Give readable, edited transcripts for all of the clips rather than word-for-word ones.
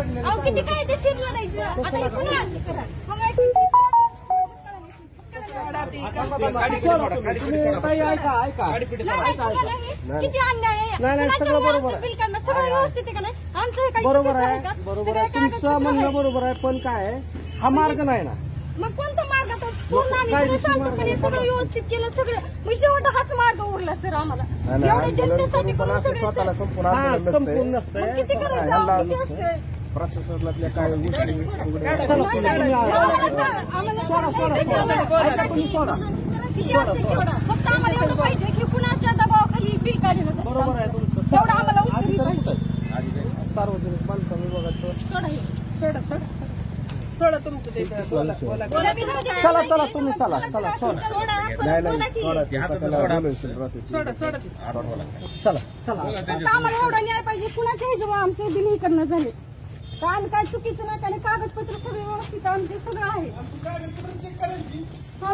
अहो किती कायदेशीर लढायचं आता हे पुन्हा आणली करा. किती अन्याय आहे. बिल काढणं सगळं व्यवस्थित आहे का नाही. आमचं हे काही बरोबर आहे, बरोबर आहे, तुमचं म्हणणं बरोबर आहे. पण काय हा मार्ग नाही ना. मग कोणता मार्ग तो पूर्ण आम्ही शांतपणे सगळं व्यवस्थित केलं सगळं. मग शेवट हाच मार्ग उरला सर आम्हाला. एवढ्या जनतेसाठी करून स्वतःला संपूर्ण नसतंय. किती करायचं किती असतंय प्रशासनातल्या काय गोष्टी किती असते तेवढं. फक्त आम्हाला एवढं पाहिजे की कुणाच्या दबावाखाली बिल काढलं बरोबर आहे तुमचं. तेवढं आम्हाला उत्तरी पाहिजे. सार्वजनिक बांधकाम विभागाचं सोडा तुमचं ते बोला. चला चला तुम्ही चला चला सोडा. सोडा चला चला. फक्त आम्हाला एवढा न्याय पाहिजे. कुणाच्या हिशोबा आमचे बिल हे करणं झाले तर आम्ही काय चुकीचं नाही. त्याने कागदपत्र सगळे व्यवस्थित आमचे सगळं आहे.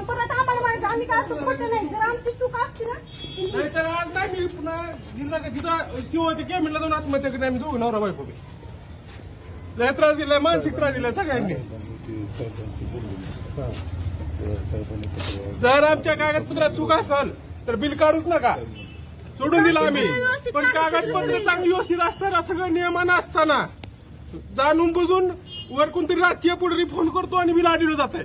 परत आम्हाला माहिती आम्ही काय असं खोटं नाही. जर आमची चूक असती ना नाहीतर आज नाही मी पुन्हा जिल्हा तिथं शिवाच्या केमिनला जाऊन आत्महत्या करून आम्ही दोघं नवरा बायको लय त्रास दिलाय, मानसिक त्रास दिलाय सगळ्यांनी. जर आमच्या कागदपत्रात चूक असेल तर बिल काढूच नका, सोडून दिला आम्ही. पण कागदपत्र चांगली व्यवस्थित असताना सगळं नियमानं असताना जाणून बुजून वर कोणतरी राजकीय पुढारी फोन करतो आणि बिल आढळून जात आहे.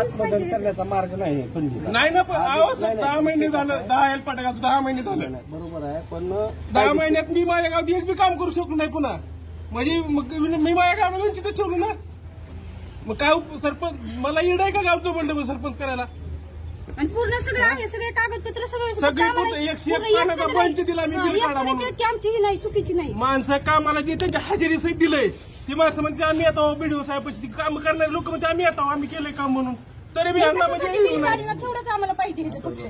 आत्मदहन करण्याचा मार्ग नाही. नाही ना, पण 10 महिने झालं, 10 हेल्पाटा 10 महिने झालं. बरोबर आहे, पण 10 महिन्यात मी माझ्या गावात एक बी काम करू शकलो नाही पुन्हा. म्हणजे मी माझ्या गावाला वंचित ठेवलो ना. मग काय सरपंच मला येड आहे का गावचं बोललं सरपंच करायला. आणि पूर्ण सगळं आहे. सगळे कागदपत्र सगळे 101 पानाचा पंच दिला मी बिल काढा म्हणून. आमची ही नाही चुकीची नाही. माणसं कामाला जे त्यांच्या हजेरी सहित दिलंय ती माणसं म्हणते आम्ही येतो बीडीओ साहेबांची काम करणारे लोक म्हणते आम्ही येतो, आम्ही केलंय काम म्हणून. तरी बी यांना म्हणजे तेवढंच आम्हाला पाहिजे फक्त.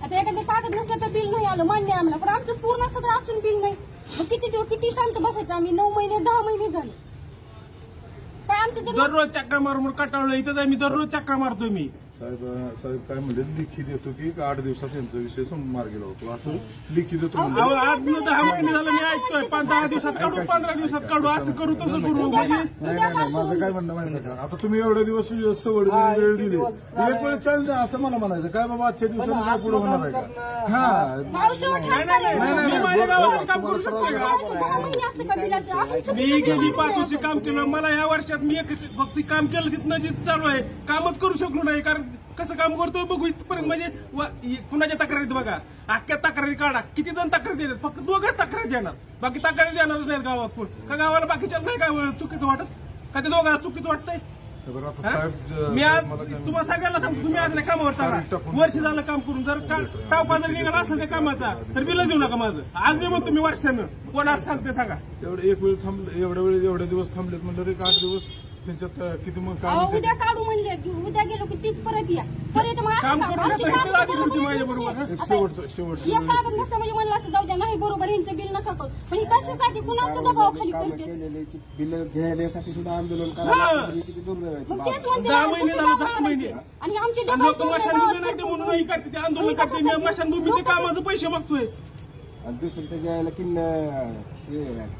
आता एखादं कागद नसलं तर बिल नाही आलं मान्य आम्हाला. पण आमचं पूर्ण सगळं असून बिल नाही. मग किती दिवस किती शांत बसायचं आम्ही. 9 महिने 10 महिने झाले. काय आमचं दररोज चक्रा मारून कटाळलं. इथं मी दररोज चक्रा मारतोय मी. साहेब काय म्हणले लिखी देतो की 8 दिवसात त्यांचा विषय मार्गी लावतो असं लिखी देतो. 8-10 महिने झालं मी ऐकतोय. 5-10 दिवसात काढू, 15 दिवसात काढू, असं करू तसं करू. नाही माझं काय म्हणणं माहिती का, आता तुम्ही एवढे दिवस सवड वेळ दिली, एक वेळ चालू द्या असं मला म्हणायचं. काय बाबा आजच्या दिवसाला काय पुढे होणार आहे का. हा मी माझ्या गावात काम करू शकतो का. मी गेली 5 वर्ष काम केलं. मला या वर्षात मी फक्त काम केलं तिथनं जे चालू आहे कामच करू शकलो नाही. कारण कसं काम करतोय बघू इथपर्यंत. म्हणजे कुणाच्या तक्रारीत बघा, अख्ख्या तक्रारी काढा. किती जण तक्रारी देतात, फक्त 2घच तक्रारी देणार, बाकी तक्रारी देणारच नाहीत गावात. कोण का गावाला बाकीच्या नाही काय चुकीचं वाटत का. ते दोघांना चुकीचं वाटतंय. मी आज तुम्हाला सगळ्यांना सांगतो, तुम्ही आज कामावर चाला. वर्ष झालं काम करून. जर टावपा जर निघाला असेल त्या कामाचा तर बिल देऊ नका माझं. आज मी म्हणतो मी वर्षानं कोण आज सांगते सांगा. एक वेळ थांबले, एवढे दिवस थांबलेत म्हणलं 8 दिवस त्यांच्यात किती मग काम. उद्या काढू म्हणले की उद्या गेलो की तीच परत या. परत काम करून माझ्या बरोबर एक कागद नसतं म्हणजे म्हणलं असं जाऊ द्या नाही बरोबर यांचं बिल नका करू. पण कशासाठी कुणाच्या दबावाखाली करते. बिल घेण्यासाठी सुद्धा आंदोलन करायला किती दुर्दैव आहे. मग तेच म्हणते 10 महिने झाले, 10 महिने. आणि आमची मशानभूमी नाही ते म्हणून करते ते आंदोलन करते. मशानभूमीचे कामाचे पैसे मागतोय आणि दुसरं त्याच्या की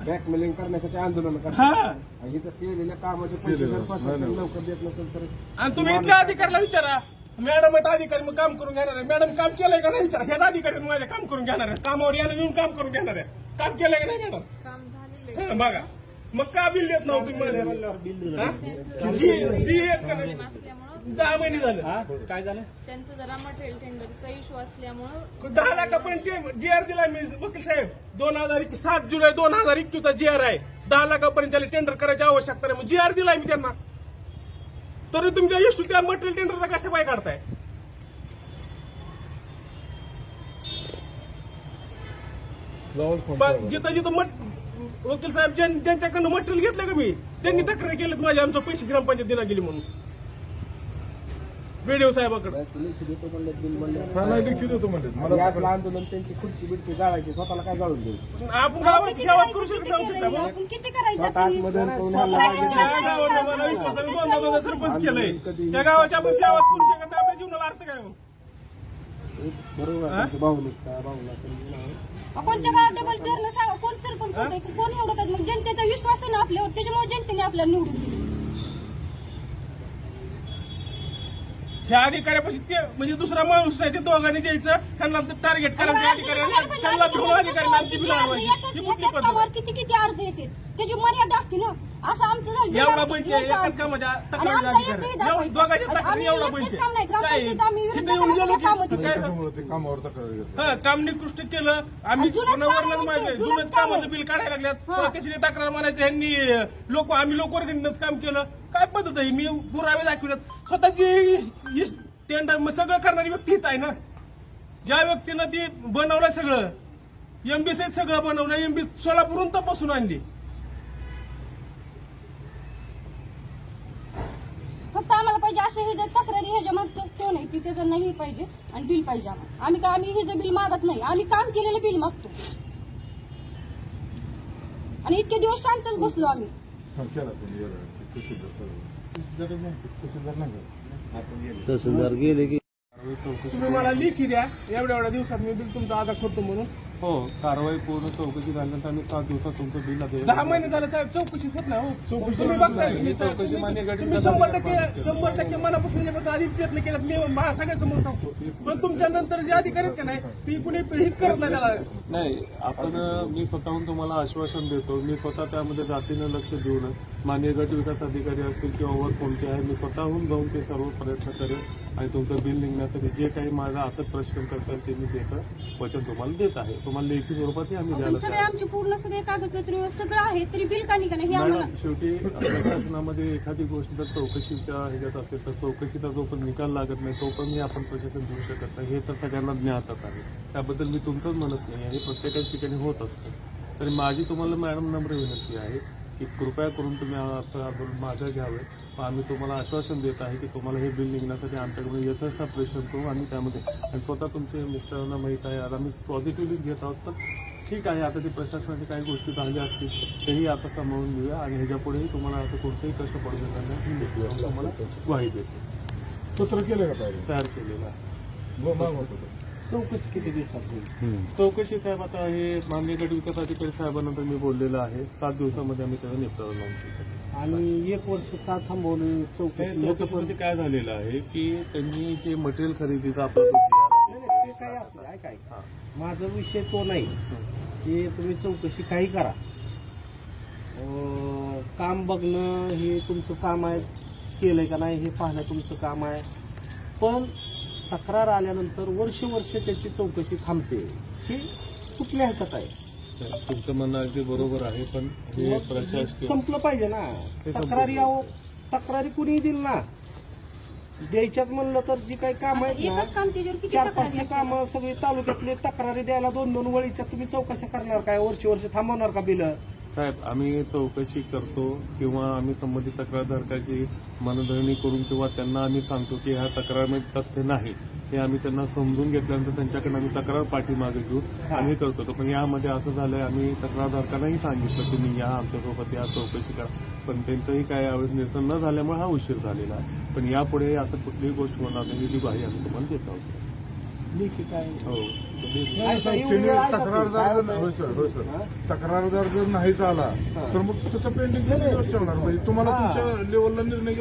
ब्लॅकमेलिंग करण्यासाठी आंदोलन करतात. इथं केलेल्या कामाचे पैसे जर प्रशासन लवकर देत नसेल तर. आणि तुम्ही इथल्या अधिकाऱ्याला विचारा, मॅडम आहेत अधिकारी मग काम करून घेणार आहे. मॅडम काम केलंय का नाही विचारा. ह्याच अधिकारी माझ्या काम करून घेणार आहे. कामावर यायला येऊन काम करून घेणार आहे. काम केलंय का नाही मॅडम बघा. मग का बिल देत नव्हतं जी 10 महिने झाले. काय झालं त्यांचं जरा मटेरियल टेंडरचा इश्यू असल्यामुळे 10 लाखापर्यंत जीआर दिला मी वकील साहेब. 7 जुलै 2021 जीआर आहे. 10 लाखापर्यंत त्याला टेंडर करायची आवश्यकता नाही. मग जीआर दिलाय मी त्यांना. तरी तुमच्या इश्यू त्या मटेरियल टेंडरचा कशा पाय काढताय. जिथं जिथं वकील साहेब ज्यांच्याकडनं मटेरियल घेतलं का मी त्यांनी तक्रार केली माझ्या आमचं पैसे ग्रामपंचायत दिला गेली म्हणून. बीडीओ साहेबाकडे लिखी देतो म्हणले, बिल म्हणले. हा, नाही लिखित होतो म्हणजे आणि मला असलं आंदोलन त्यांची खुर्ची बिडची जाळायची, स्वतःला काय जाळून द्यायची. आपण गावाची सेवा करू शकत नव्हती साहेब. आपण किती करायचं स्वतः तरी? आतमध्ये करून स्वतः ह्याला विश्वास त्या गावाला मला विश्वासाने दोनदा दोनदा सरपंच केलंय. त्या गावाची आपण सेवाच करू शकत नाही. आपल्या जीवनाला अर्थ काय मग? बरोबर आहे, त्यांचं भावनिकता भावना समजून आहे. कोणत्या गावात डबल टर्न सांगा, कोण सरपंच होते, कोण निवडतात? मग जनतेचा विश्वास आहे ना आपल्यावर, त्याच्यामुळे जनतेने आपल्याला निवडून दिलं. ह्या अधिकाऱ्यापाशी ते म्हणजे दुसरा माणूस नाही, ते दोघांनी जायचं, त्यांना टार्गेट करायचं अधिकाऱ्यांना, त्यांना घेऊन अधिकाऱ्यांना आमची बिल आणवायची. ही कुठली एकाच पद्धत कामावर आहे? किती किती अर्ज येतात, त्याची मर्यादा असते ना. असं आमचं झालं एवढा बंच आहे, एकाच कामाच्या तक्रारी अधिकारी दोघांच्या तक्रारी एवढा बंच आहे. काय तिथे येऊन गेलो की काय त्याच्यामुळे ते कामावर तक्रार घेतात. हा, काम निकृष्ट केलं आम्ही, जुनंच काम आहे वर्णन ते, मारलं, जुनंच जुनंच काम कामाचं आहे. बिल काढायला लागल्यात, हा. कशी तक्रार मारायचं, ह्यांनी आम्ही लोकवर्गणीनंच काम केलं. काय पद्धत आहे? मी पुरावे दाखविलेत. स्वतःची टेंडर सगळं करणारी व्यक्ती हीच आहे ना. ज्या व्यक्तीनं ती बनवलं सगळं, एमबीसीत सगळं बनवलं, एमबी सोलापूरहून तपासून आणली. फक्त आम्हाला पाहिजे असे हे जे तक्रारी ह्याच्या मागचं कोण आहे ती, त्याचं नाही पाहिजे आणि बिल पाहिजे आम्हाला. आम्ही हे जे बिल मागत नाही, आम्ही काम केलेलं बिल मागतो. आणि इतके दिवस शांतच बसलो आम्ही. हा, केला तुम्ही तहसीलदार नाही तहसीलदार गेले की तुम्ही मला लेखी द्या, एवढ्या दिवसात मी बिल तुमचा अदा करतो म्हणून. हो, कारवाई पूर्ण चौकशी झाल्यानंतर आम्ही 7 दिवसात तुमचं बिल असेल. 10 महिने झाले साहेब, चौकशीच होत नाही. हो, चौकशी तुम्ही होत बघताय, नाही. चौकशी मान्य तुम्ही गट 100% मनापासून याच्याबद्दल आधी प्रयत्न केला. मी सगळ्यासमोर सांगतो, पण तुमच्या नंतर जे अधिकारी आहेत का नाही, ती कुणी हिच करत नाही त्याला. नाही, मी स्वतःहून तुम्हाला आश्वासन देतो. मी स्वतः त्यामध्ये जातीनं लक्ष देऊन मान्य गट विकास अधिकारी असतील किंवा वर कोणते आहे, मी स्वतःहून जाऊन ते सर्व प्रयत्न करेन आणि तुमचं बिल निघण्यासाठी जे काही माझा हातात प्रश्न करतात ते मी देतं वचन तुम्हाला देत आहे. तुम्हाला लेखी स्वरूपातही आम्ही द्यायला सगळे आमचे पूर्ण सगळे कागदपत्र सगळं आहे, तरी बिल का निघा नाही हे आम्हाला. मॅडम, शेवटी प्रशासनामध्ये एखादी गोष्ट जर चौकशीच्या ह्याच्यात असेल तर चौकशीचा जो पण निकाल लागत नाही तो पण आपण प्रशासन देऊ शकत नाही. हे तर सगळ्यांना ज्ञातच आहे. त्याबद्दल मी तुमचंच म्हणत नाही, हे प्रत्येकाच ठिकाणी होत असतं. तरी माझी तुम्हाला मॅडम नम्र विनंती आहे की कृपया करून तुम्ही आंदोलन मागे घ्यावे. आम्ही तुम्हाला आश्वासन देत आहे की तुम्हाला हे बिल निघण्यासाठी आमच्याकडून यथाशा प्रयत्न करू. आम्ही त्यामध्ये आणि स्वतः तुमचे मिस्टरांना माहीत आहे, आता आम्ही पॉझिटिव्हली घेत आहोत. पण ठीक आहे, आता ती प्रशासनाची काही गोष्टी चांगल्या असतील तेही आता सांभाळून घेऊया आणि ह्याच्यापुढेही तुम्हाला आता कोणतेही कष्ट पडू देणार नाही. मी तुम्हाला ग्वाही देतो. पत्र केलं का पाहिजे तयार केलेलं आहे. मागवतो चौकशी किती दिवसात होईल? चौकशी साहेब, आता हे मान्य गट विकास अधिकारी साहेबांनंतर मी बोललेलं आहे. 7 दिवसामध्ये आम्ही त्याचा निपटारा लावून देतो. आणि 1 वर्ष का थांबवलं चौकशीमध्ये काय झालेलं आहे की त्यांनी जे मटेरियल खरेदीचा आपला जो PR आहे, ते काय असलं काय माझा विषय तो नाही की तुम्ही चौकशी काही करा. काम बघणं हे तुमचं काम आहे, केलंय का नाही हे पाहणं तुमचं काम आहे. पण तक्रार आल्यानंतर वर्ष त्याची चौकशी थांबते, ही कुठल्या ह्याच्यात आहे? तुमचं म्हणणं अगदी बरोबर आहे, पण हे प्रशासकीय संपलं पाहिजे ना. तक्रारी कुणी दिल ना, द्यायच्याच म्हणलं तर जी काही काम आहेत एकच काम ना, त्याच्यावर किती 4-5 कामं सगळी तालुक्यातले तक्रारी द्यायला 2-2 वळीच्या तुम्ही चौकशा करणार काय? वर्ष थांबवणार का बिल? साहेब, आम्ही चौकशी करतो किंवा आम्ही संबंधित तक्रारधारकाची मनधरणी करून किंवा त्यांना आम्ही सांगतो की ह्या तक्रारमध्ये तथ्य नाही, हे आम्ही त्यांना समजून घेतल्यानंतर त्यांच्याकडे आम्ही तक्रार पाठीमागे घेऊ आम्ही करतो. पण यामध्ये असं झालंय, आम्ही तक्रारधारकांनाही सांगितलं तुम्ही या आमच्यासोबत या चौकशी करा, पण त्यांचंही काय यावेळेस निरसन न झाल्यामुळे हा उशीर झालेला आहे. पण यापुढे असं कुठलीही गोष्ट होणार नाही ही ग्वाही आम्ही तुम्हाला देत आहोत. तक्रारदार जर नाहीच आला तर मग तसं पेंडिंग दिवस ठेवणार. म्हणजे तुम्हाला तुमच्या लेवलला निर्णय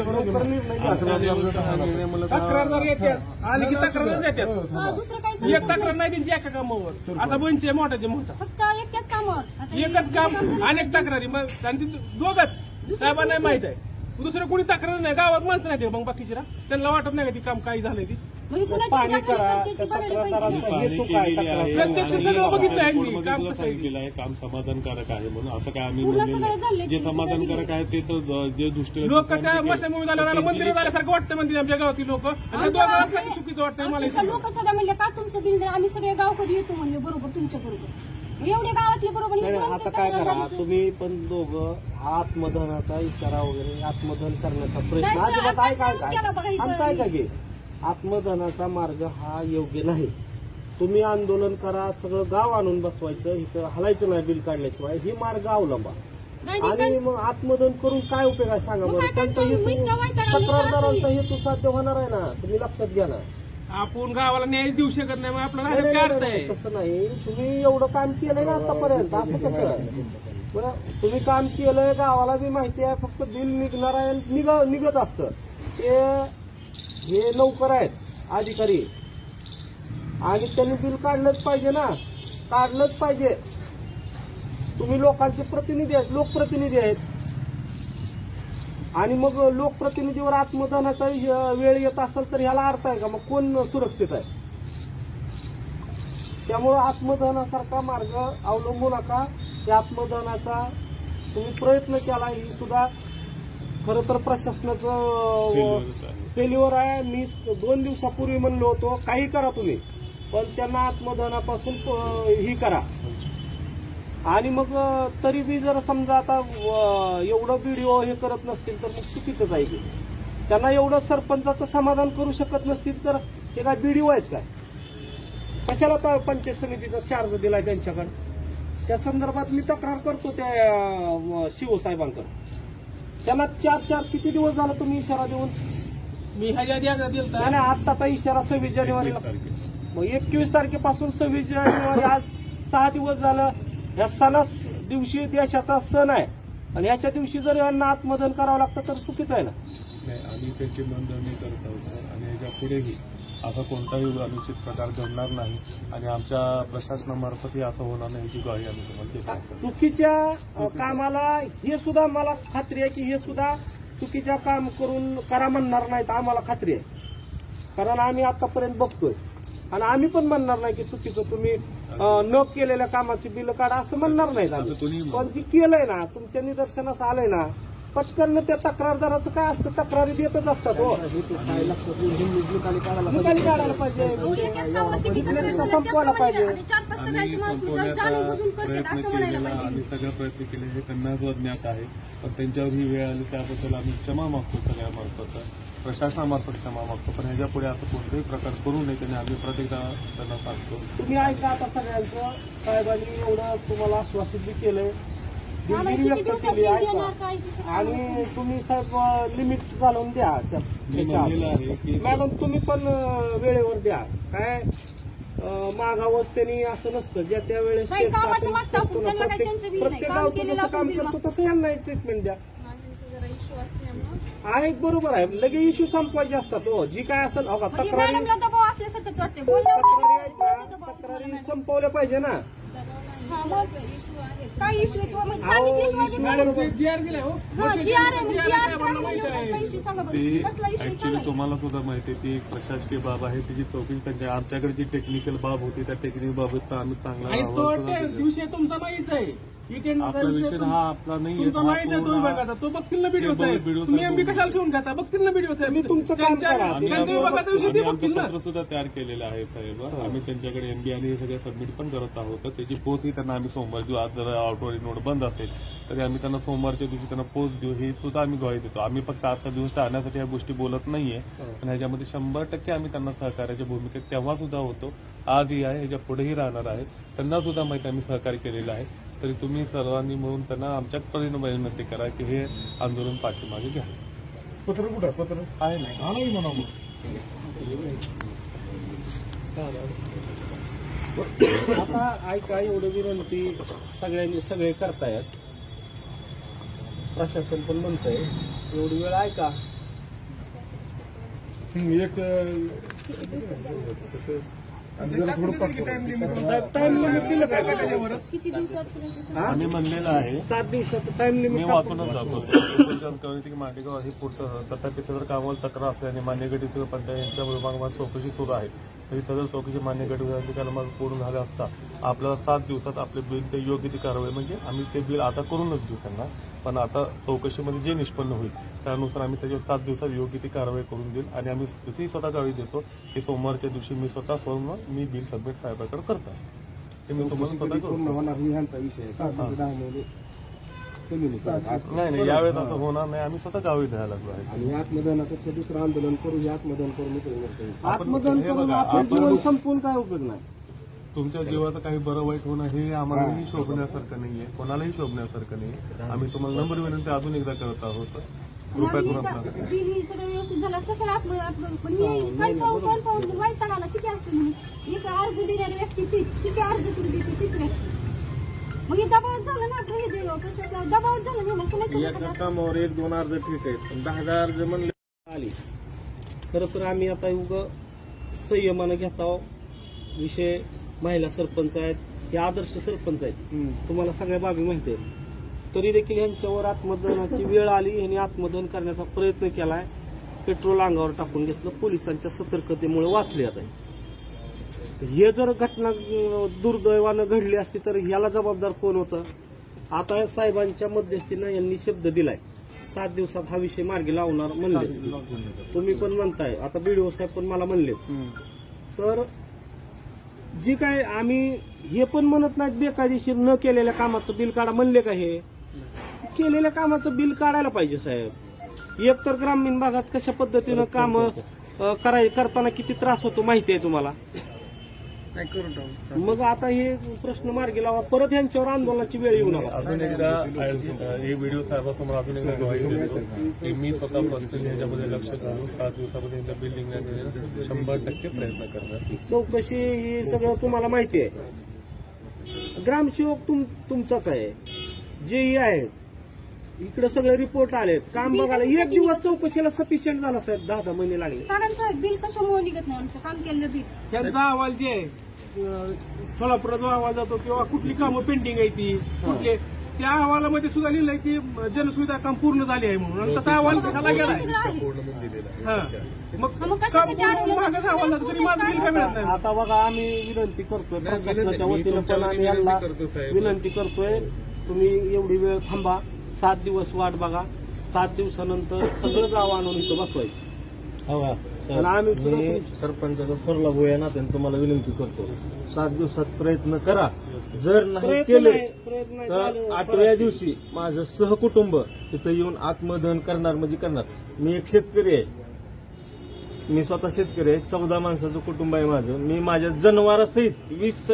तक्रारदार येतात आले की तक्रार देतात. दुसरं काही एक तक्रार नाही त्यांची एका कामावर. असा बंच आहे मोठा मोठा, फक्त एकच कामावर. आता एकच काम अनेक तक्रारी. मग आणि ती दोघच साहेबांना माहित आहे, दुसरं कोणी तक्रार नाही. गावात माणसं नाही मग बाकीची त्यांना वाटत नाही का ती काम काही झालंय ती. पाहणी करा, प्रत्यक्ष सगळं बघितलं आहे मी. काम तुला कसं आहे सांगितलेलं आहे काम समाधानकारक आहे म्हणून. असं काय आम्ही पूर्ण म्हणलेलं सगळं झालंय, नाही. जे सगळं समाधानकारक आहे ते तर जे दृष्टीला लोक त्या मशामुळे झाल्यावर मंदिरात आल्यासारखं वाटतं म्हणते आमच्या गावातील लोक. चुकीचं वाटतं मला. लोक सगळं म्हणले का तुमचं बिल द्या, आम्ही सगळे गावकरी येतो म्हणले बरोबर तुमच्या बरोबर. एवढे गावातले बरोबर नाही, आता काय करा तुम्ही पण दोघं आत्मदहनाचा इशारा वगैरे आत्मदहन करण्याचा प्रयत्न अजिबात आहे काय आमचं आहे का घे आत्मधनाचा मार्ग हा योग्य नाही. तुम्ही आंदोलन करा, सगळं गाव आणून बसवायचं, इथं हलायचं नाही बिल काढल्याशिवाय, ही मार्ग अवलंबा. आणि मग आत्मधन करून काय उपयोग आहे सांगा बरं. त्यांचा हेतू, तक्रारदारांचा हेतू साध्य होणार आहे ना, तुम्ही लक्षात घ्या ना. आपण गावाला न्याय देऊ शकत नाही, मग आपल्याला राहिलं काय अर्थ आहे? तसं नाही, तुम्ही एवढं काम केलंय ना आतापर्यंत, असं कसं बरं. तुम्ही काम केलंय, गावाला बी माहिती आहे, फक्त बिल निघणार आहे, निघत असतं. ते हे नौकर आहेत अधिकारी, आणि त्यांनी बिल काढलंच पाहिजे ना, काढलंच पाहिजे. तुम्ही लोकांचे प्रतिनिधी आहेत, लोकप्रतिनिधी आहेत, आणि मग लोकप्रतिनिधीवर आत्मधनाचा वेळ येत असेल तर ह्याला अर्थ आहे का? मग कोण सुरक्षित आहे? त्यामुळं आत्मधनासारखा मार्ग अवलंबू नका. त्या आत्मधनाचा तुम्ही प्रयत्न केला, ही सुद्धा खरं तर प्रशासनाचं फेल्युअर आहे. मी 2 दिवसापूर्वी म्हणलो होतो काही करा तुम्ही, पण त्यांना आत्मधनापासून ही करा. आणि मग तरी बी जर समजा आता एवढं व्हिडिओ हे करत नसतील तर मग चुकीचंच आहे की. त्यांना एवढं सरपंचाचं समाधान करू शकत नसतील तर ते काय व्हिडिओ आहेत काय? कशाला पंचायत समितीचा चार्ज दिलाय त्यांच्याकडे? त्या संदर्भात मी तक्रार करतो त्या शिवसाहेबांकडे. त्यांना 4 किती दिवस झाला तुम्ही इशारा देऊन? मी ह्याच्या दिलता नाही, आत्ताचा इशारा 26 जानेवारीला, मग 21 तारखेपासून 26 जानेवारी, आज 6 दिवस झालं. या सणा दिवशी देशाचा सण आहे, आणि ह्याच्या दिवशी जर यांना आत्मधन करावं लागतं तर चुकीचं आहे ना. नाही, आम्ही त्याची नोंदणी करत आहोत, आणि याच्या पुढेही असा कोणताही अनुचित प्रकार घडणार नाही, आणि आमच्या प्रशासनामार्फतही असं होणार नाही याची ग्वाही आम्ही तुम्हाला देत आहोत. चुकीच्या कामाला हे सुद्धा मला खात्री आहे की हे सुद्धा चुकीच्या काम करा म्हणणार नाहीत, आम्हाला खात्री आहे. कारण आम्ही आतापर्यंत बघतोय, आणि आम्ही पण म्हणणार नाही की चुकीचं तुम्ही न केलेल्या कामाची बिल काढा असं म्हणणार नाहीत आम्ही. पण जे केलंय ना, तुमच्या निदर्शनास आलंय ना, पटकन त्या तक्रारदाराचं काय असतं, तक्रारी देतच असतात. हो, निकाली काढायला पाहिजे, संपवायला पाहिजे. आम्ही संपवण्याचा प्रयत्न केलेला, आम्ही सगळे प्रयत्न केले, हे त्यांना ज्ञात आहे. पण त्यांच्यावर ही वेळ आली त्याबद्दल आम्ही क्षमा मागतो, सगळ्यामार्फत प्रशासनामार्फत क्षमा मागतो. पण ह्याच्या पुढे असं कोणतेही प्रकार करू नये त्यांनी आम्ही प्रत्येकदा त्यांना सांगतो. तुम्ही ऐका आता सगळ्यांचं, साहेबांनी एवढं तुम्हाला आश्वासित बी केलंय, दिलगिरी व्यक्त केली आहे, आणि तुम्ही साहेब लिमिट घालून द्या त्याच्या. मॅडम तुम्ही पण वेळेवर द्या, काय मागावंच त्यांनी असं नसतं. ज्या त्या वेळेस प्रत्येक गाव जसं काम करतो तसं यांना ट्रीटमेंट द्या. जरा इश्यू असल्यामुळे आहे, बरोबर आहे. लगेच इश्यू संपवायचे असतात. हो, जी काय असेल तक्रारी संपवल्या पाहिजे ना. इश्यू आहे. काय इश्यू ऍक्च्युली तुम्हाला सुद्धा माहिती आहे ती एक प्रशासकीय बाब आहे, तिची चौकशी त्यांच्या आमच्याकडे जी टेक्निकल बाब होती त्या टेक्निकल बाबत आम्ही चांगला विषय तुमचा नाहीच आहे. आपला विषय हा आपला नाही तुमचा नाहीच आहे. तो विभागाचा तो बघतील ना व्हिडिओ साहेब. तुम्ही एमबी कशाला ठेवून घेता? बघतील ना व्हिडिओ साहेब. तुमचं काम करा. आमचं पत्र सुद्धा तयार केलेलं आहे साहेब. आम्ही त्यांच्याकडे एमबी आणि हे सगळं सबमिट पण करत आहोत. त्याची पोचही त्यांना आम्ही सोमवार देऊ. आज जर ऑटोरी नोट बंद असेल तरी आम्ही त्यांना सोमवारच्या दिवशी त्यांना पोच देऊ, हे सुद्धा आम्ही ग्वाही देतो. आम्ही फक्त आजचा दिवस टाळण्यासाठी या गोष्टी बोलत नाहीये, पण ह्याच्यामध्ये 100% आम्ही त्यांना सहकार्याच्या भूमिकेत तेव्हा सुद्धा होतो, आजही आहे, ह्याच्या पुढेही राहणार आहे. त्यांना सुद्धा माहिती आम्ही सहकार्य केलेलं आहे. तरी तुम्ही सर्वांनी मिळून त्यांना आमच्यापर्यंत विनंती करा की हे आंदोलन पाठीमागे घ्या. पत्र कुठं पत्र आहे नाही आलं म्हणा मग. आता ऐका, एवढं विनंती सगळे करतायत, प्रशासन पण म्हणतंय, एवढी वेळ ऐका. एक आणि जरा थोडं साहेब टाइम लिमिट दिलं काय त्याच्यावर? किती दिवसात? आम्ही म्हणलेलं आहे 7 दिवसाचं टाइम मी लिमिट. वाचूनच जातो की मांडेगाव हे पुढचं तथापि सदर कामावर तक्रार असल्याने मान्यगडी पंचायत यांच्या विभागामध्ये चौकशी सुरू आहे. तरी सदर चौकशी मान्यगडी विभागाची पूर्ण झाले असता आपल्याला 7 दिवसात आपले बिल ते योग्य ती कारवाई, म्हणजे आम्ही ते बिल आता करूनच देऊ त्यांना, पण आता चौकशीमध्ये जे निष्पन्न होईल त्यानुसार आम्ही त्याच्यावर 7 दिवसात योग्य ती कारवाई करून देईल. आणि आम्ही तिथेही स्वतः गावी देतो की सोमवारच्या दिवशी मी स्वतः स्वतः मी बिल सबमिट साहेबांकडे करतो. ते मी तुम्हाला स्वतः करून होणार ह्यांचा विषय नाही यावेळेस असं होणार नाही. आम्ही स्वतः गावी द्यायला लागलो आहे. आणि आत्मदहनापेक्षा दुसरं आंदोलन करू, हे आत्मदहन करू मी आपण- आत्मदहन हे करून बघा, आपलं आपण- जीवन संपवून काय उपयोग नाही. तुमच्या जीवाचं काही बरं वाईट होणं हे आम्हालाही शोभण्यासारखं नाहीये, कोणालाही शोभण्यासारखं नाही. आम्ही तुम्हाला नंबर विनंती अजून एकदा करत आहोत. कृपया करून आपला बिल ही सगळं व्यवस्थित झालं कशाला आपलं आपलं पण हे काल पाहून वैताग आला किती असते म्हणून एक अर्ज देणारी व्यक्ती किती अर्ज करून देते तीच व्यक्ती. मग हे दबाव झालं ना प्रशासनाला दबाव झालं नाही मग एका कुणाच्या कामावर 1-2 अर्ज ठीक आहेत, पण 10,000 अर्ज म्हणले आली. खरं तर आम्ही आता उगं संयमानं घेता. विषय महिला सरपंच आहेत, हे आदर्श सरपंच आहेत, तुम्हाला सगळ्या बाबी माहिती आहेत. तरी देखील यांच्यावर आत्मदहनाची वेळ आली, यांनी आत्मदहन करण्याचा प्रयत्न केलाय. पेट्रोल अंगावर टाकून घेतलं, पोलिसांच्या सतर्कतेमुळे वाचले. आता हे जर घटना दुर्दैवानं घडली असती तर ह्याला जबाबदार कोण होतं? आता साहेबांच्या मध्यस्थीनं यांनी शब्द दिलाय 7 दिवसात हा विषय मार्गी लावणार म्हणले. तुम्ही पण म्हणताय, आता बीडीओ साहेब पण मला म्हणले. तर जी काय आम्ही हे पण म्हणत नाहीत बेकायदेशीर न केलेल्या कामाचं बिल काढा म्हणले का? हे केलेल्या कामाचं बिल काढायला पाहिजे साहेब. एक तर ग्रामीण भागात कशा पद्धतीनं काम करताना किती त्रास होतो माहिती आहे तुम्हाला. मग आता हे प्रश्न मार्गी लावा, परत यांच्यावर आंदोलनाची वेळ येऊ नका. अजून एकदा हे व्हिडिओ साहेबांसमोर अजून एकदा ग्वाही देतो की मी स्वतः पर्सनली ह्याच्यामध्ये लक्ष घालून 7 दिवसामध्ये यांच्या बिल निघण्याचे 100% प्रयत्न करणार. चौकशी ही सगळं तुम्हाला माहिती आहे. ग्रामसेवक तुमचाच आहे, जेई आहे, इकडे सगळे रिपोर्ट आलेत. काम बघायला 1 दिवस चौकशीला सफिशियंट झाला साहेब, 10 महिने लागले. साहेब साहेब बिल कशामुळे निघत नाही आमचं काम केलेलं बिल. त्यांचा अहवाल जे आहे सोलापुराचा अहवाल जातो किंवा कुठली कामं पेंडिंग आहे ती कुठले, त्या अहवालामध्ये सुद्धा लिहिलंय की जनसुविधा काम पूर्ण झाली आहे म्हणून, आणि तसा अहवाल ह्याला गेलाय. मग कशासाठी अडवलं मागच अहवाल जातो तरी माझं बिल का मिळत नाही? आता बघा आम्ही विनंती करतोय प्रशासनाच्या वतीनं, पण आम्ही यांना विनंती करतोय तुम्ही एवढी वेळ थांबा, 7 दिवस वाट बघा. 7 दिवसानंतर सगळं गाव आणून इथं बसवायचं. आणि आम्ही सरपंचाचा थोरला भोया ना तुम्हाला विनंती करतो, 7 दिवसात प्रयत्न करा. जर नाही प्रयत्न केले नाही तर झालं, 8व्या दिवशी माझं सहकुटुंब तिथं येऊन आत्मदहन करणार म्हणजे करणार. मी एक शेतकरी आहे, मी स्वतः शेतकरी आहे, 14 माणसाचं कुटुंब आहे माझं. मी माझ्या जनावरासहित 20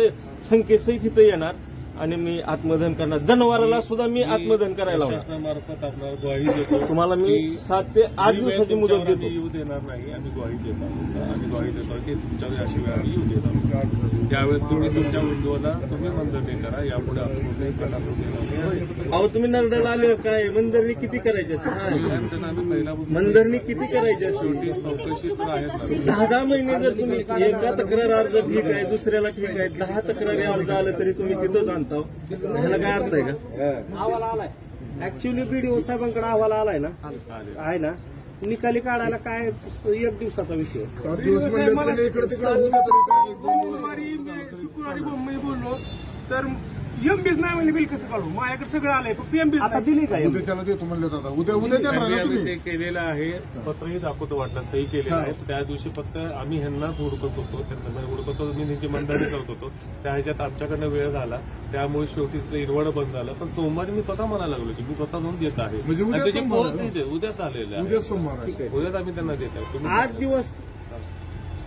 संख्येसहित इथं येणार आणि मी आत्मदहन करणार. जनावराला सुद्धा मी आत्मदहन करायला लावणार. शासनामार्फत आपल्याला ग्वाही देतो. तुम्हाला मी 7 ते 8 दिवसाची मुदत देतो. येऊ देणार नाही. आम्ही ग्वाही देतो. आम्ही ग्वाही देतो की तुमच्यावर अशी वेळ आम्ही येऊ देणार. त्यावेळेस तुम्ही तुमच्या उद्योगाला तुम्ही मंदरणी करा. यापुढे आपण कुठेही प्रकार होणार. अहो तुम्ही नरडाला आले काय? मंदरणी किती करायची असते? आम्ही पहिला मंदरणी किती करायची असते? शेवटी चौकशी तर आहेत. 10 महिने जर तुम्ही एका तक्रार अर्ज ठीक आहे, दुसऱ्याला ठीक आहे, 10 तक्रारी अर्ज आलं तरी तुम्ही तिथंच आणता. ह्याला काय अर्थ आहे का? अहवाल आलाय. ऍक्च्युअली बीडीओ साहेबांकडे अहवाल आलाय ना, आहे ना. निकाली काढायला काय 1 दिवसाचा विषय. शुक्रवारी मी बोललो तर एमबीच नाही म्हणजे बिल कसं काढू? माझ्याकडे सगळं आलंय, फक्त एमबीच आता दिली काय? उद्या त्याला देतो म्हणले दादा, उद्या देणार ना आम्ही तुम्ही. ते केलेलं आहे. पत्रही दाखवतो वाटलं, सही केलेलं आहे. त्या दिवशी फक्त आम्ही ह्यांनाच हुडकत होतो, त्यांना हुडकत होतो, मी त्यांची मंदारी करत होतो. त्या ह्याच्यात आमच्याकडनं वेळ झाला, त्यामुळे शेवटी इरवड बंद झालं. पण सोमवारी मी स्वतः म्हणायला लागलो की मी स्वतः जाऊन देत आहे. म्हणजे उद्या आणि त्याची सोमवार पोहोच इथे उद्याच आलेलं आहे. उद्या सोमवार आहे. उद्याच आम्ही त्यांना देत आहे. 8 दिवस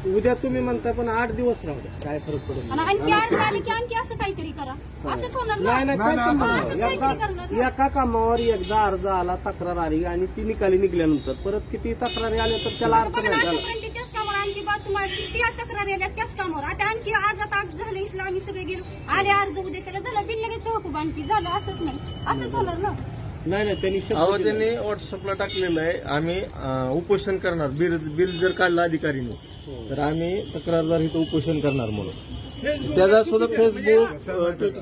उद्या तुम्ही म्हणता, पण 8 दिवस राहू द्या, काय फरक पडेल? आणि आणखी अर्ज आले की आणखी असं काहीतरी करा, असंच होणार ना. नाही नाही, काय नाही, संबंध असंच नाही. काहीतरी करणार ना. एका कामावर एकदा अर्ज आला, तक्रार आली आणि ती निकाली निघल्यानंतर परत किती तक्रारी आल्या तर त्याला आता अर्थ बघा ना, नाही झाला. आतापर्यंत त्याच कामावर आणखी बा तुम्हाला किती तक्रारी आल्या त्याच कामावर. आता आणखी आज झालं इथलं आम्ही सगळे गेलो, आले अर्ज उद्याच्याला झालं बिल लगेच तहकूब आणखी झालं. असंच नाही, असंच होणार ना. नाही नाही, त्यांनी शब्द अहो दिला. त्यांनी व्हॉट्सअपला टाकलेलं आहे, आम्ही उपोषण करणार. बिल जर काढलं अधिकारीने तर आम्ही तक्रारदार इथं उपोषण करणार म्हणून. त्याचा सुद्धा फेसबुक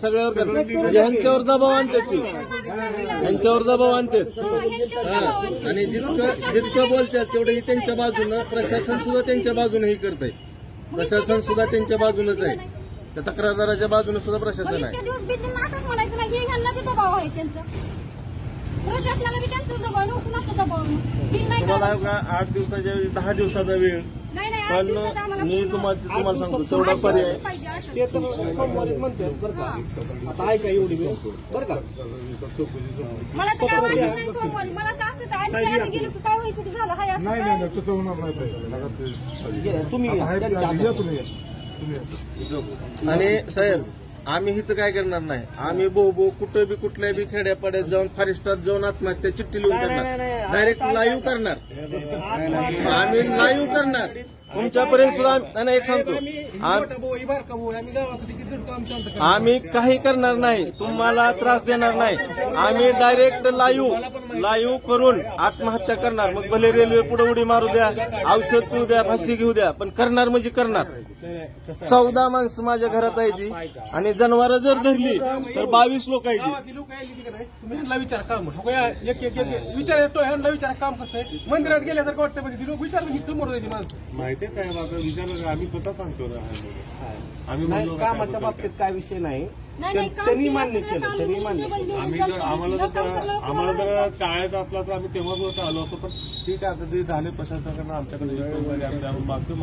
सगळ्यावर करणार. म्हणजे ह्यांच्यावर दबाव आणतात ती, ह्यांच्यावर दबाव आणतात. आणि जितकं बोलतात तेवढंही त्यांच्या बाजूनं. प्रशासन सुद्धा त्यांच्या बाजूने ही करत आहे. प्रशासन सुद्धा त्यांच्या बाजूनच आहे. त्या तक्रारदाराच्या बाजूने सुद्धा प्रशासन इतके आहे. दिवस बिल असंच म्हणायचं नाही, हे ह्यांना बी दबाव आहे त्यांचा, प्रशासनाला बी त्यांचा दबाव, कुणाचा दबाव बिल नाही तुम्हाला काढायचं. 8 दिवसाच्या ऐवजी 10 दिवसाचा वेळ नाही नाही, 8 पण दिवसात आम्हाला मी पूर्ण- तुम्हाला सांगतो तेवढा पर्याय पाहिजे 8 ते तर सोमवारीच म्हणते बरं का. आता ऐका एवढी वेळ बरं का. मला तर काय वाटत नाही सोमवारी. मला तर असंच आहे, आम्ही गेलो की काय व्हायचं की झालं हाय असं नाही काय? नाही नाही तसं होणार नाही पाहिजे. नका ते- तुम्ही आता आहे ते- त्यांच्या या तुम्ही या. तुम्ही या. आणि साहेब आम्ही इथं काय करणार नाही. आम्ही बोबो कुठं बी कुठल्या बी खेड्यापाड्यात जाऊन फॉरेस्टात जाऊन आत्महत्या चिठ्ठी लिहून करणार. डायरेक्ट लाईव्ह करणार. आम्ही लाईव्ह करणार. तुमच्यापर्यंत सुद्धा नाही एक सांगतो आम्ही काही करणार नाही. तुम्हाला त्रास देणार नाही. आम्ही डायरेक्ट लाईव्ह करून आत्महत्या करणार. मग भले रेल्वे पुढे उडी मारू द्या, औषध पिऊ द्या, फाशी घेऊ द्या, पण करणार म्हणजे करणार. 14 माणसं माझ्या घरात यायची आणि जनावरं जर धरली तर 22 लोक यायची. गावातली लोक आली की नाही, तुम्ही ह्यांना विचारा काम विचार येतो ह्यांना विचारा काम कसं आहे. मंदिरात गेल्यासारखं वाटतं म्हणजे लोक विचारलं की समोर जायची माणसं. माहितीच आहे बाबा, विचारलं आम्ही स्वतः सांगतो ना. आम्ही नाही, म्हणलो कामाच्या बाबतीत काय विषय नाही. नाही, नाही, काम त्यांनी केलं, मान्य सगळं केलं, काम त्यांनी केलं, मान्य डबल केलं. देऊन आम्ही चालतं, जर आम्हाला न काम जर केलं, आम्हाला कोणाला जर टाळायचं असला तर आम्ही तेव्हा आलो असतो. पण ठीक आहे, आता ते झाले प्रशासनाकडनं आमच्याकडे आम्ही मागतो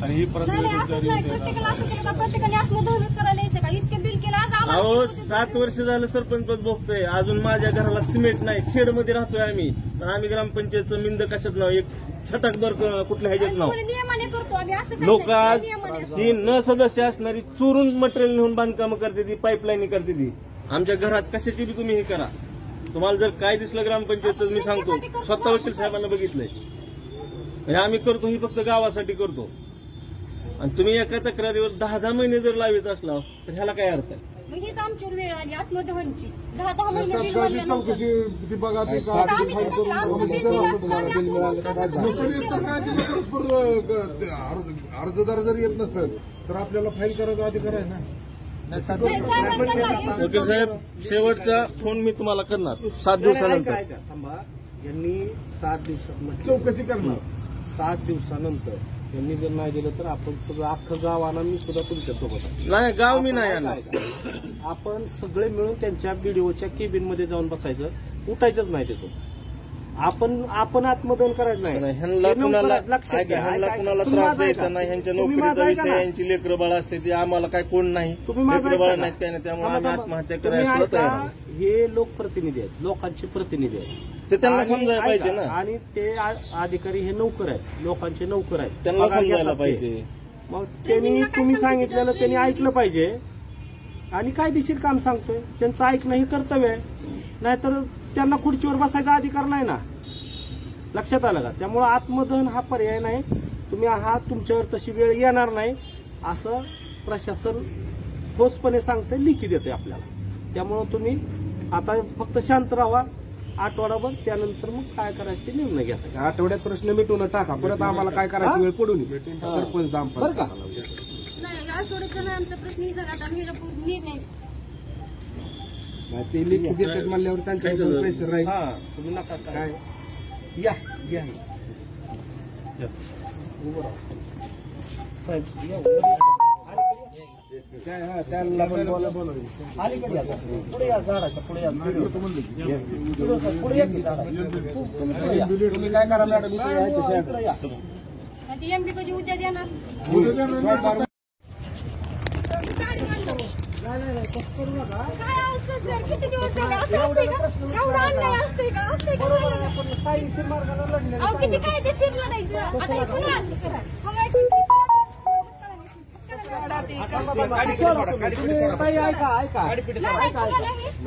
आणि ही परत नाही, नाही, असंच नाही. प्रत्येकाला असं केलं का प्रत्येकाने आत्मदहनच करायला यायचं का? इतके बिल केलं आज आम्हाला. अहो 7 वर्ष झालं सरपंच पद भोगतोय. अजून माझ्या घराला सिमेंट नाही. शेडमध्ये राहतोय आम्ही. पण आम्ही ग्रामपंचायतचं मिंद कशात नाव एक छटाकभर कुठल्या ह्याच्यात नाव. आणि नियमाने करतो आम्ही, असं काही लोक नाही. आज नियमाने असतं. ही न सदस्य असणारी चोरून मटेरियल नेऊन बांधकामं करते ती, पाईपलाईन करते ती. आमच्या घरात कशाची बी तुम्ही हे करा. तुम्हाला जर काय दिसलं ग्रामपंचायतचं मी सांगतो, स्वतः वकील साहेबांना बघितलंय. म्हणजे आम्ही करतो ही फक्त गावासाठी करतो. आणि तुम्ही एका तक्रारीवर 10 महिने जर लावित असला तर ह्याला काय अर्थ आहे. मग हीच आमच्यावर वेळ आली आत्मदहनची. 10 महिने बिल तात्काळची भरल्यानंतर. चौकशी ती बघा ती का आता आम्ही फाईल तिथं करून आमचं आम्ही बिल त्याला दिलं असं असतं, आम्ही आत्मदहन करतो. नसेल येत तर काय तिथे परस्पर, अर्जदार जर येत नसेल तर आपल्याला फाईल करायचा अधिकार आहे ना. नाही, साहेबांना वकील साहेब शेवटचा फोन मी तुम्हाला करणार 7 दिवसानंतर. ऐका, ऐका, थांबा. यांनी 7 दिवसात म्हटलं. चौकशी करणार. 7 दिवसानंतर यांनी जर नाही दिलं तर आपण सगळं अख्खं गाव आणा. मी सुद्धा तुमच्यासोबत आहे. नाही गाव मी नाही ऐका, आणणार. ऐका. आपण सगळे मिळून त्यांच्या बीडीओच्या केबिन मध्ये जाऊन बसायचं. उठायचंच नाही तिथून. आपण आत्मदहन करायचं नाही. ह्यांना हे कुणाला नोकरात लक्षात घ्या. ह्यांना ऐका, कुणाला तुम्ही त्रास माझं द्यायचा ऐका. नाही. ह्यांच्या तुम्ही नोकरीचा माझं ऐका विषय, ना. यांची लेकरं बाळ असते ती आम्हाला काय कोण नाही. तुम्ही माझं लेकरं बाळ ऐका ना. नाहीत काय नाही, त्यामुळे थांबा, आम्ही थांबा. आत्महत्या तुम्ही करायला सुद्धा तयार ऐका, आहे. हे लोकप्रतिनिधी आहेत, लोकांचे प्रतिनिधी आहेत. ते त्यांना आणि समजायला पाहिजे ऐका, ना. आणि ते अधिकारी हे नौकर आहेत, लोकांचे नौकर आहेत. त्यांना पगार समजायला घेतात ते. पाहिजे. मग त्यांनी तुम्ही सांगितलेलं त्यांनी ऐकलं पाहिजे आणि कायदेशीर काम सांगतोय त्यांचं ऐकणं हे कर्तव्य आहे. नाहीतर त्यांना खुर्चीवर बसायचा अधिकार नाही ना. लक्षात आलं का? त्यामुळे आत्मदहन हा पर्याय नाही. तुम्ही तुमच्यावर तशी वेळ येणार नाही असं प्रशासन ठोसपणे सांगतंय, लिखी देते आपल्याला. त्यामुळे तुम्ही आता फक्त शांत राहा आठवडाभर. त्यानंतर मग काय करायचं ते निर्णय घ्या. आठवड्यात प्रश्न मिटवून टाका. परत आम्हाला काय करायची वेळ पडून सरपंच दाम बरं का? नाही, आठवड्यात जर आमचा प्रश्न ही सगळा आम्ही ह्याच्या निर्णय ते लिखी देतात म्हणल्यावर त्यांच्यावर प्रेशर राहील. हा, तुम्ही नका काय काय या या साहेब या. काय हा त्याला पण बोलवली. अलीकडे या. पुढे या, झाडाच्या पुढे या. पुढे या की झाडाच्या. तुम्ही पुढे या. तुम्ही काय करा मॅडम इथे यायचं साहेब. इकडे या. ती एमपी कधी उद्या देणार. काय अवसर सर, किती दिवस झाले असं असतंय का? एवढा अन्याय असतंय का? असतंय का? कायदेशीर मार्गाने लढणे. अहो, किती कायदेशीर लढायचं. आता हे पुन्हा आणलं करा. ऐका ऐका.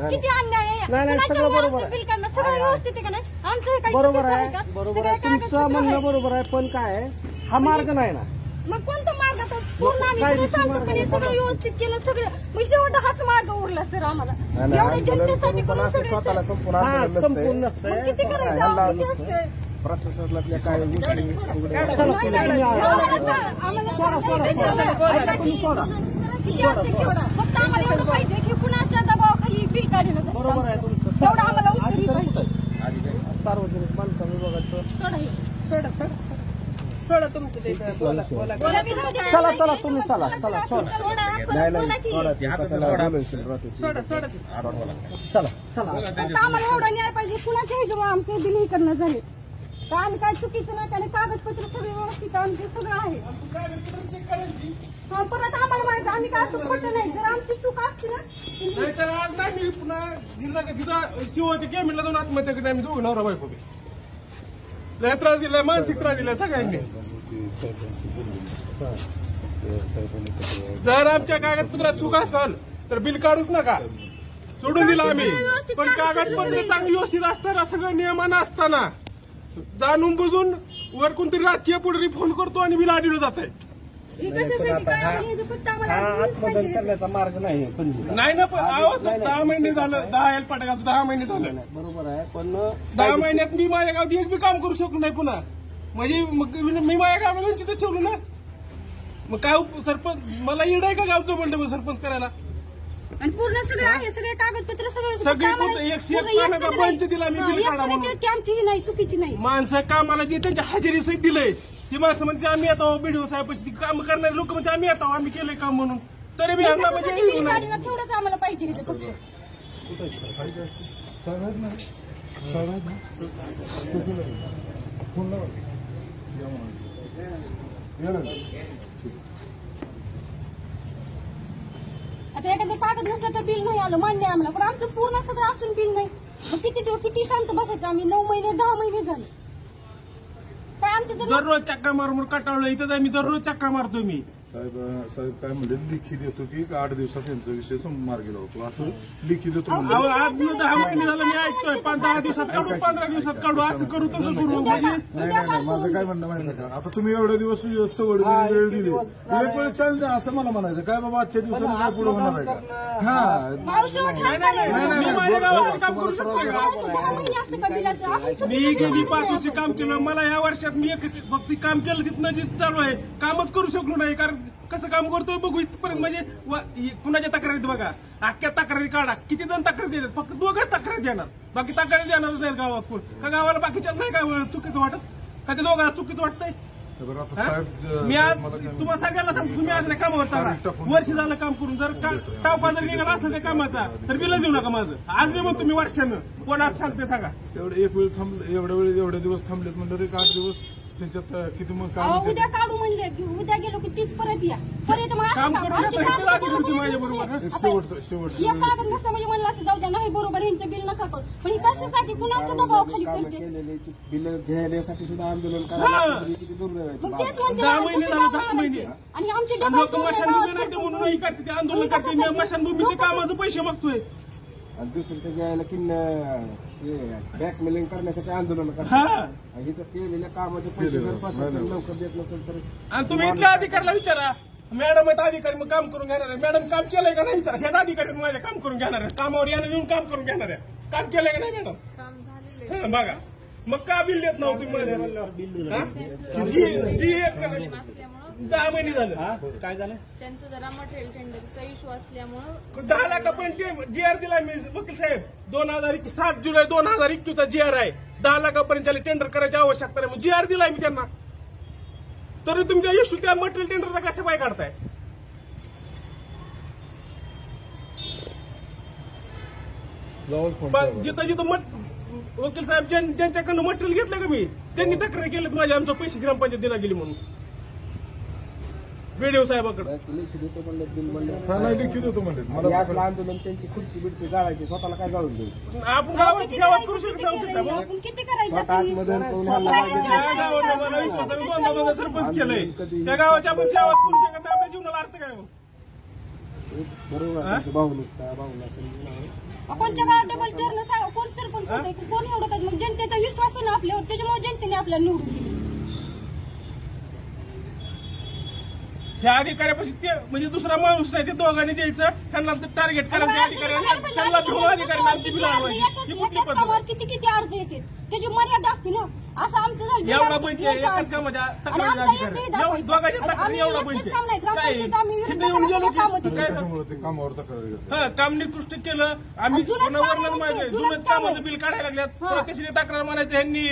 किती अन्याय आहे. नाही, नाही, कुणाच्या सगळं बरोबर मुलाचं आहे. बिल काढणं सगळं व्यवस्थित आहे का नाही? आमचं हे काही बरोबर चुकीचं आहे, का? बरोबर सगळे आहे. तुमचं कागदपत्रं म्हणणं आहे. बरोबर आहे, पण काय आहे, हा मार्ग नाही ना. मग कोणता मार्ग आता? पूर्ण आम्ही काय सगळं दिवशी मार्ग शांतपणे आहे? सगळं व्यवस्थित केलं सगळं. मग शेवट हाच मार्ग उरला सर आम्हाला. एवढे जनतेसाठी करून स्वतःला सगळं. संपूर्ण हा, आंदोलन नसतंय. संपूर्ण मग नसतंय. किती करायचं? अहो, किती असतंय? प्रशासनातल्या काय गोष्टी चला, तुम्ही सोडा. किती असते केवढं? फक्त आम्हाला एवढं पाहिजे की कुणाच्या दबावाखाली बिल काढलं जातं. बरोबर आहे तुमचं. तेवढं आम्हाला उत्तरी पाहिजे. सार्वजनिक बांधकाम विभागाचं. सोडा हे. सोडा तुमचं ते बोला बोला. चला चला तुम्ही चला चला सोडा. नाही नाही सोडा ते कशाला बोलायचं राहते. सोडा चला चला. फक्त आम्हाला एवढा न्याय पाहिजे. कुणाच्या हिशोबाने आमचे बिल हे करणं झाले. तर आम्ही काय चुकीचं नाही, त्याने कागदपत्र सगळे व्यवस्थित आमचे सगळं आहे. हा, परत आम्हाला माहिती आम्ही काय असं खोटं नाही. जर आमची चूक असती ना नाहीतर आज नाही मी पुन्हा जिल्हा तिथं शिवाच्या गेमीला जाऊन आत्महत्या केली आम्ही दोघं नवरा बायको. लय त्रास दिलाय, मानसिक त्रास दिलाय सगळ्यांनी. जर आमच्या कागदपत्रात चूक असेल तर बिल काढूच नका, सोडून दिला आम्ही. पण कागदपत्र चांगली व्यवस्थित असताना, सगळं नियमानं असताना जाणून बुजून वर कोणतरी राजकीय पुढारी फोन करतो आणि बिल आढळून जात आहे. हे कशासाठी काय आम्ही हे फक्त आम्हाला आत्मदहन करण्याचा मार्ग नाही पण नाही ना, पण अहो, 10 महिने झालं, 10 एलपाटाचं 10 महिने झालं. बरोबर आहे, पण 10 महिन्यात मी माझ्या गावात एक बी काम करू शकलो नाही पुन्हा. म्हणजे मग मी माझ्या गावाला वंचित ठेवलो ना. मग काय सरपंच मला येड आहे का गावचं बोलतो सरपंच करायला? आणि पूर्ण सगळं आहे, सगळे कागदपत्र सगळे सगळे पूर्ण 101 पानाचा पंच दिला मी बिल काढा म्हणून. की आमची ही नाही, चुकीची नाही. माणसं कामाला जे त्यांच्या हजेरी सहित दिलंय ती माणसं म्हणते आम्ही येतो, बीडीओ साहेबांची ती काम करणारे लोक म्हणते आम्ही येतो, आम्ही केलंय काम म्हणून. तरी बी आम्हाला कशासाठी म्हणजे बिल काढणं तेवढंच आम्हाला पाहिजे इथे फक्त. आता एखादं कागद नसलं तर बिल नाही आलं, मान्य आहे आम्हाला. पण आमचं पूर्ण सगळं असून बिल नाही. मग किती शांत बसायचं आम्ही? 9 महिने 10 महिने झाले. काय आमचं जर दररोज चक्रा मारून कटाळलं. इथं मी दररोज चक्रा मारतोय मी. साहेब काय म्हणले, लिखी देतो की 8 दिवसात यांचा विषय मार्गी लावतो, असं लिखी देतो अहो, म्हणले. 8-10 महिने झालं मी ऐकतोय. 10 दिवसात काढू, 15 दिवसात काढू, असं करू तसं करू. म्हणजे नाही, माझं काय म्हणणं माहिती का, आता तुम्ही एवढे दिवस सवड दिली, वेळ दिली, एक वेळ चान्स द्या असं मला म्हणायचं. काय बाबा आजच्या दिवसाने काय पुढे होणार आहे का? हा, मी माझ्या गावात काम करू शकतो का? 10 महिने असतं का बिलाचं? आपण मी चुकीचं गेली 5 वर्ष काम केलं. मला या वर्षात मी फक्त काम केलं तिथनं जे चालू आहे कामच करू शकलो नाही. कारण कसं काम करतोय बघू इथपर्यंत. म्हणजे कुणाच्या तक्रारीत बघा, अख्ख्या तक्रारी काढा. किती जण तक्रारी देतात? फक्त 2घच तक्रारी देणार, बाकी तक्रारी देणारच नाहीत गावात कोण. का गावाला बाकीच्या नाही का चुकीचं वाटत? का ते दोघांना चुकीचं वाटतंय? बरं, आता हा? साहेब मी आज तुम्हाला सगळ्यांना सांगतो, तुम्ही आज नाही कामावर चालला, वर्ष झालं काम करून. जर टावपा जर निघाला असं त्या कामाचा तर बिल देऊ नका माझं. आज मी म्हणतो मी वर्षानं कोण आज सांगते सांगा. एवढे एक वेळ थांबले, एवढे दिवस थांबलेत म्हणजे एक 8 दिवस त्यांच्यात किती मग अहो, काम उद्या काढू म्हणले की उद्या गेलो की तीच परत या. परत मग असं काम का? करू आमची नका, कागद इथं आधी बरोबर तुमची माझ्या नसले. बरोबर. आता शेवट एक कागद नसतं म्हणजे म्हणलं असं जाऊ द्या, नाही बरोबर यांचं बिल नका करू. पण हे कशासाठी कुणाचा दबाव खाली करते? बिल घेण्यासाठी सुद्धा आंदोलन हा. करायला किती दुर्दैव आहे. मग तेच म्हणते 10 ना, महिने कशी झाले, कामं 10 महिने. करायची? आणि आमची आणि डबल लोक मशानभूमी नाही ते म्हणून करते, ते आंदोलन करते. मी मशानभूमीचे कामाचे पैसे मागतोय. आणि दुसरं त्याच्या यायला की बॅकमेलिंग करण्यासाठी आंदोलन हा. करतात. इथं केलेल्या कामाचे पैसे जर प्रशासन लवकर देत नसेल तर आणि तुम्ही इथल्या अधिकाऱ्याला विचारा, मॅडम आहेत अधिकारी मग काम करून घेणार आहे. मॅडम काम केलंय का नाही विचारा. ह्याच अधिकारी माझ्या काम करून घेणार आहे, कामावर यानं येऊन काम करून घेणार आहे. काम केलंय का नाही मॅडम? काम झालेलं हा, बघा मग का बिल देत नव्हतं तुम्ही? असल्यामुळं 10 महिने झाले. काय झालं? त्यांचं जरा मटेरियल टेंडरचा इश्यू असल्यामुळं 10 लाखापर्यंत जीआर दिला मी वकील साहेब. 7 जुलै 2021 जीआर आहे. 10 लाखापर्यंत टेंडर करायची आवश्यकता नाही. जीआर दिलाय मी त्यांना. तरी तुमच्या इश्यू त्या मटेरियल टेंडरचा कशा पाय काढताय? जिथं जिथं वकील साहेब ज्यांच्याकडनं मटेरियल घेतलं का मी त्यांनी तक्रार केलीत माझ्या आमचं पैसे ग्रामपंचायत दिला गेली म्हणून बीडीओ साहेबाकडे. लिखी देतो म्हणलं, बिल म्हणलं. हा, नाही लिखी देतो म्हणले आणि मला. असलं आंदोलन त्यांची खुर्ची बिडची जाळायची, स्वतःला काय जाळून द्यायचं? आपण गावाची सेवा करू शकतो वकील साहेब. आपण किती करायचं स्वतः तुम्ही? आतमध्ये कोणाला त्या गावाला मला विश्वासाने 2दा सरपंच केलंय. त्या गावाच्या आपण सेवा करू शकत नाही. आपल्या जीवनाला अर्थ काय मग? बरोबर आहे, तुमचं भाऊ नुसता भाऊला समजून आहे. कोणच्या गावात डबल टर्न सांगा, कोण सरपंच होते, कोण एवढं काय? मग जनतेचा विश्वास आहे ना आपल्यावर, त्याच्यामुळे जनतेने आपल्याला निवडून दिली. ह्या अधिकाऱ्यापाशी ते म्हणजे दुसरा माणूस नाही, ते दोघांनी जायचं, त्यांना टार्गेट करायचं अधिकाऱ्यांना, त्यांना घेऊन अधिकाऱ्यांना आमची बिलं वाढवायची. ही कुठली एकाच पद्धत कामावर आहे? किती किती अर्ज येतात, त्याची मर्यादा असते ना. असं आमचं झालं एवढा बंच आहे, एकाच कामाच्या आणि तक्रारी आमचा अधिकारी एकही एवढं दाखवायचा. दोघांच्या आणि तक्रारी आम्ही एवढा एकच बंच काम नाही, आहे. काय ग्रामपंचायत आम्ही विरुद्ध तिथे येऊन गेलो करायचं कामं की दिली. काय त्याच्यामुळे ते कामावर तक्रार घेतात. हा, काम निकृष्ट केलं आम्ही, आणि जुनंच काम आहे वर्णन ते, माझं जुनंच जुनंच काम कामाचं आहे. बिल काढायला लागल्यात. हा. त्याची तक्रार मारायचं ह्यांनी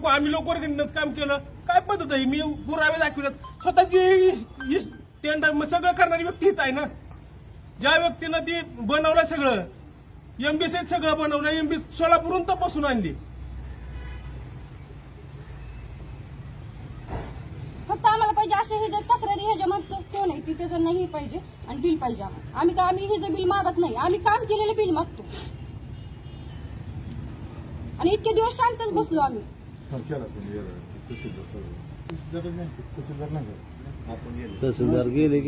आम्ही लोकवर्गणीनंच काम केलं. काय पद्धत आहे? मी पुरावे दाखविलेत. स्वतःची टेंडर सगळं करणारी व्यक्ती हीच आहे ना. ज्या व्यक्तीनं ती बनवलं सगळं, एमबीसीत सगळं बनवलं, एमबी सोलापूरहून तपासून आणली. अशा हे जर तक्रारी ह्याच्या मागचं कोण आहे ती त्याचं नाही पाहिजे आणि बिल पाहिजे आम्हाला. आम्ही हे जर बिल मागत नाही, आम्ही काम केलेलं बिल मागतो. आणि इतके दिवस शांतच बसलो आम्ही. केला तुम्ही तहसीलदार नाही तहसीलदार गेले